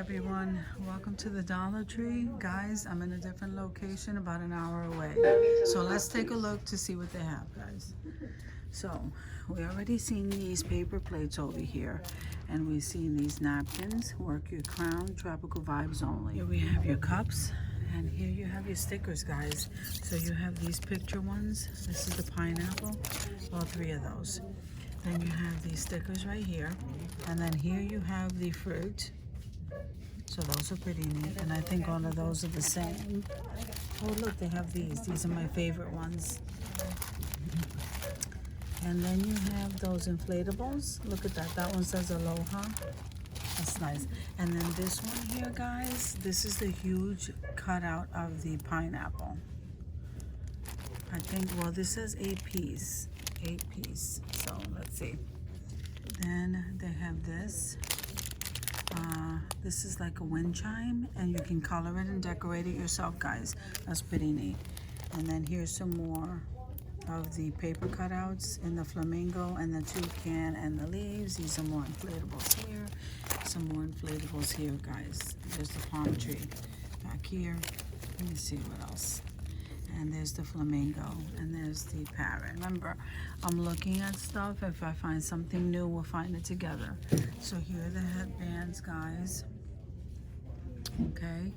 everyone, welcome to the Dollar Tree. Guys, I'm in a different location about an hour away. So let's take a look to see what they have, guys. So we already seen these paper plates over here, and we've seen these napkins, work your crown, tropical vibes only. Here we have your cups, and here you have your stickers, guys. So you have these picture ones. This is the pineapple, all three of those. Then you have these stickers right here, and then here you have the fruit. So those are pretty neat, and I think all of those are the same. Oh look, they have these. These are my favorite ones. And then you have those inflatables. Look at that. That one says Aloha. That's nice. And then this one here, guys, this is the huge cutout of the pineapple. I think, well, this says 8 piece. 8 piece. So let's see. Then they have this. This is like a wind chime, and you can color it and decorate it yourself, guys. That's pretty neat. And then here's some more of the paper cutouts in the flamingo and the toucan and the leaves. These are more inflatables here. Some more inflatables here, guys. There's the palm tree back here. Let me see what else. And there's the flamingo, and there's the parrot. Remember, I'm looking at stuff. If I find something new, we'll find it together. So here are the headbands, guys. Okay.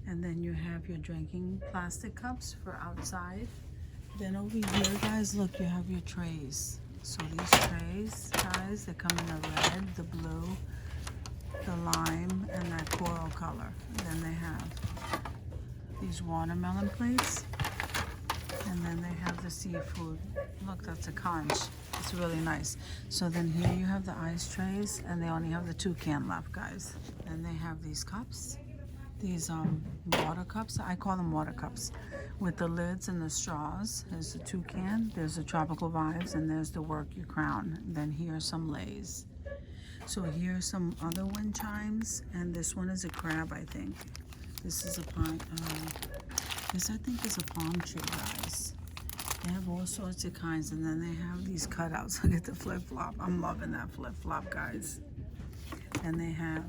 And then you have your drinking plastic cups for outside. Then over here, guys, look, you have your trays. So these trays, guys, they come in the red, the blue, the lime, and that coral color. Then they have these watermelon plates. And then they have the seafood. Look, that's a conch. It's really nice. So then here you have the ice trays, and they only have the toucan left, guys. Then they have these cups. These water cups. I call them water cups. With the lids and the straws. There's the toucan, there's the tropical vibes, and there's the work your crown. Then here are some lays. So here are some other wind chimes, and this one is a crab, I think. This is a pine. This I think is a palm tree, guys. They have all sorts of kinds, and then they have these cutouts. Look at the flip-flop. I'm loving that flip-flop, guys. And they have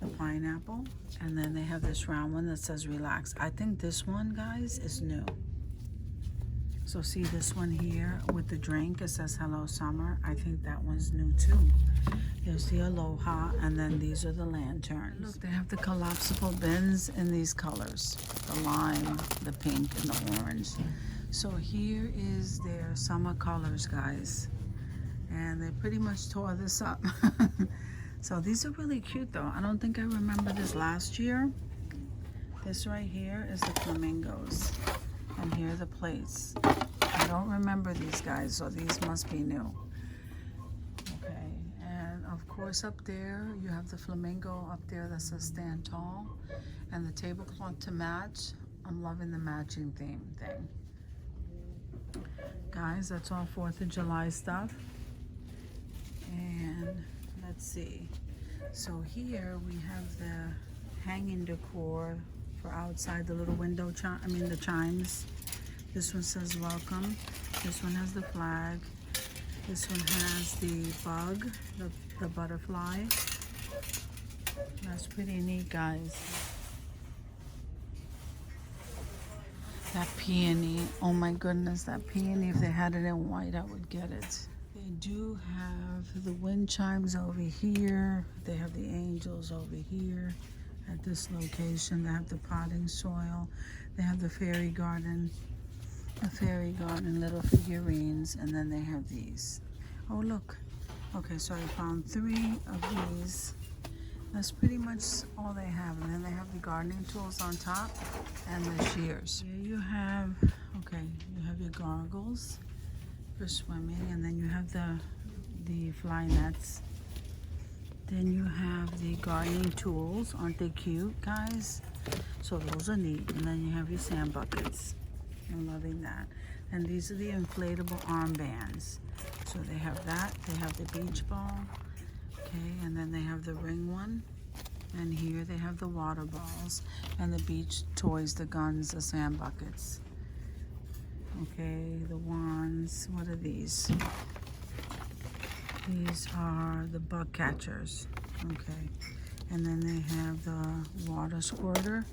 the pineapple, and then they have this round one that says relax. I think this one, guys, is new. So see this one here with the drink, it says hello summer. I think that one's new too. There's the aloha, and then these are the lanterns. Look, they have the collapsible bins in these colors, the lime, the pink, and the orange. So here is their summer colors, guys, and they pretty much tore this up. So these are really cute though. I don't think I remember this last year. This right here is the flamingos, and here are the plates. I don't remember these, guys, so these must be new. Okay, and of course up there you have the flamingo up there that says stand tall, and the tablecloth to match. I'm loving the matching theme thing. Guys, that's all 4th of July stuff. And let's see. So here we have the hanging decor for outside, the little window the chimes. This one says welcome. This one has the flag. This one has the bug, the butterfly. That's pretty neat, guys. That peony, oh my goodness, that peony, if they had it in white, I would get it. They do have the wind chimes over here. They have the angels over here at this location. They have the potting soil. They have the fairy garden little figurines, and then they have these. Oh look, okay, so I found 3 of these. That's pretty much all they have. And then they have the gardening tools on top and the shears. Here you have, okay, you have your goggles for swimming, and then you have the fly nets. Then you have the gardening tools. Aren't they cute, guys? So those are neat. And then you have your sand buckets. I'm loving that. And these are the inflatable armbands. So they have that. They have the beach ball. Okay, and then they have the ring one. And here they have the water balls and the beach toys, the guns, the sand buckets. Okay, the wands. What are these? These are the bug catchers. Okay. And then they have the water squirter.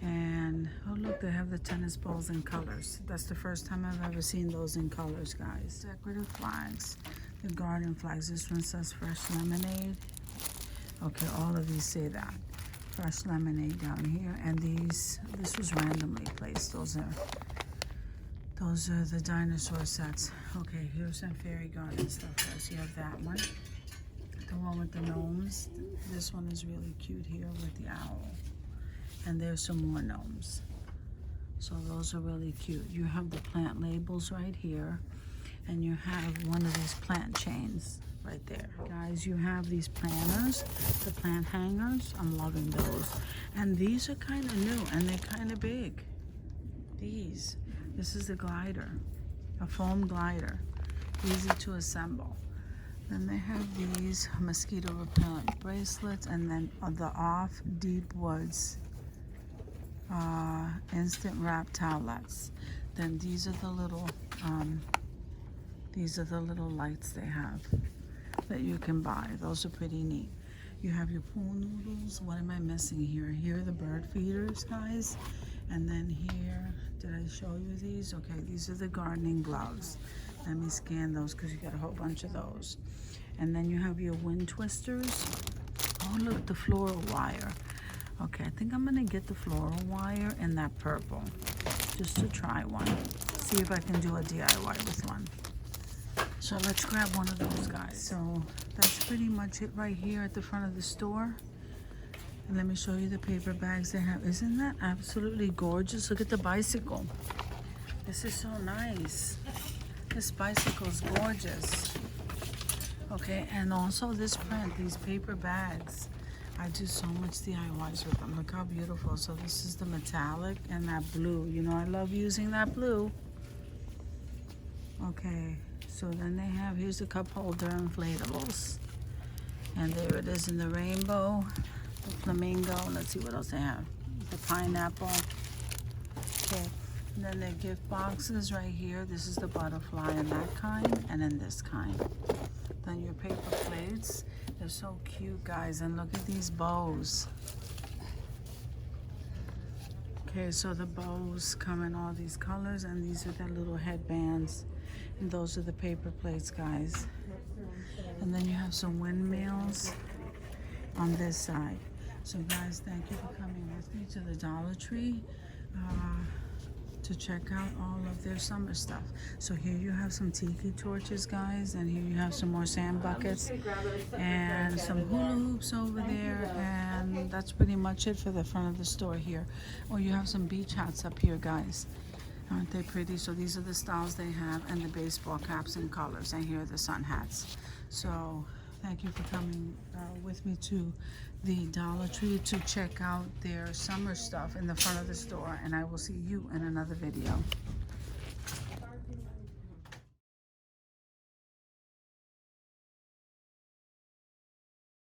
And oh look, they have the tennis balls in colors. That's the first time I've ever seen those in colors, guys. Decorative flags, the garden flags. This one says fresh lemonade. Okay, all of these say that. Fresh lemonade down here. And this was randomly placed. Those are the dinosaur sets. Okay, here's some fairy garden stuff, guys. You have that one. The one with the gnomes. This one is really cute here with the owl. And there's some more gnomes. So those are really cute. You have the plant labels right here. And you have one of these plant chains right there. Guys, you have these planters, the plant hangers. I'm loving those. And these are kind of new and they're kind of big. This is the glider, a foam glider, easy to assemble. Then they have these mosquito repellent bracelets, and then the Off Deep Woods instant wrap towelettes. Then these are the little lights they have that you can buy. Those are pretty neat. You have your pool noodles. What am I missing here? Here are the bird feeders, guys. And then here, did I show you these? Okay, these are the gardening gloves. Let me scan those because you got a whole bunch of those. And then you have your wind twisters. Oh, look, the floral wire. Okay, I think I'm gonna get the floral wire in that purple just to try one. See if I can do a DIY with one. So let's grab one of those, guys. So that's pretty much it right here at the front of the store. And let me show you the paper bags they have. Isn't that absolutely gorgeous? Look at the bicycle. This is so nice. This bicycle is gorgeous. Okay, and also this print, these paper bags. I do so much DIYs with them. Look how beautiful. So this is the metallic and that blue. You know I love using that blue. Okay, so then they have, here's the cup holder inflatables. And there it is in the rainbow. The flamingo. Let's see what else they have. The pineapple. Okay. And then their gift boxes right here. This is the butterfly in that kind, and in this kind. Then your paper plates. They're so cute, guys. And look at these bows. Okay, so the bows come in all these colors, and these are the little headbands. And those are the paper plates, guys. And then you have some windmills on this side. So guys, thank you for coming with me to the Dollar Tree to check out all of their summer stuff. So here you have some tiki torches, guys, and here you have some more sand buckets and some hula hoops over there, and that's pretty much it for the front of the store here. Oh, you have some beach hats up here, guys. Aren't they pretty? So these are the styles they have, and the baseball caps and colors, and here are the sun hats. So thank you for coming with me to the Dollar Tree to check out their summer stuff in the front of the store, and I will see you in another video.